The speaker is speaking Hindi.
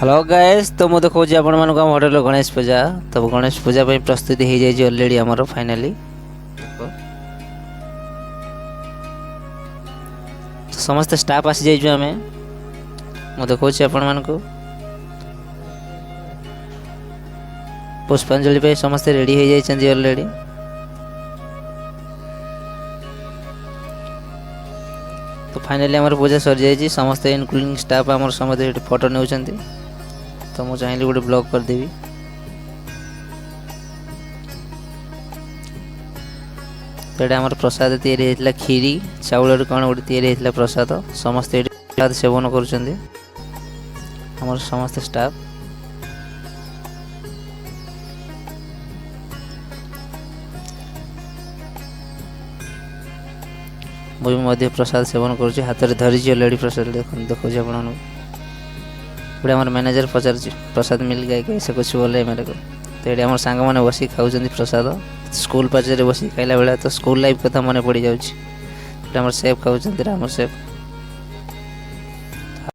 हेलो गाइस, तो मुझे देखो आपण मानक हम होटल गणेश पूजा। तो गणेश पूजा पे प्रस्तुति हो जाए ऑलरेडी आमर फाइनाली। तो समस्त स्टाफ आसी जाइए आम मु देखा आपण मानक पुष्पांजलि पे समस्ते रेडी हो जाइए ऑलरेडी। तो फाइनाली आमर पूजा सरी जाइए, समस्ते इनक्लूडिंग स्टाफ आमर समस्त फोटो नौकरी। तो मुझे चाहिए गोटे ब्लॉग करदेवी। तो ये आमर प्रसाद या खीरी चाउल कौन गोटे या प्रसाद समस्ते प्रसाद सेवन कर समस्त स्टाफ। मुझे प्रसाद सेवन कर हाथ में धरी ऑलरेडी प्रसाद देखो आप गोटे आम मैनेजर पचार प्रसाद मिल गए कैसे कुछ बोले मेरे को। तो ये आम सांग मैंने बस खाऊँ प्रसाद स्कूल पाचे बस खाइला बेला। तो स्कूल लाइफ कथा मन पड़ जाऊँ। सेफ खाऊँ राम सेफ।